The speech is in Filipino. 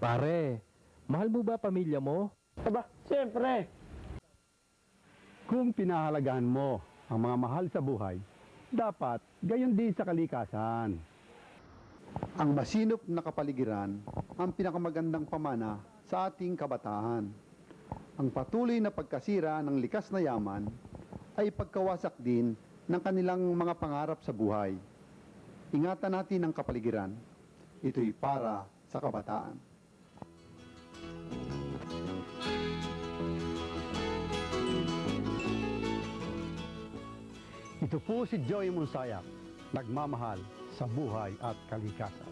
Pare, mahal mo ba pamilya mo? Aba, siyempre. Kung pinahalagahan mo ang mga mahal sa buhay, dapat gayon din sa kalikasan. Ang masinop na kapaligiran ang pinakamagandang pamana sa ating kabataan. Ang patuloy na pagkasira ng likas na yaman ay pagkawasak din ng kanilang mga pangarap sa buhay. Ingatan natin ang kapaligiran. Ito'y para sa kabataan. Ito po si Joey Monsayak, nagmamahal sa buhay at kalikasan.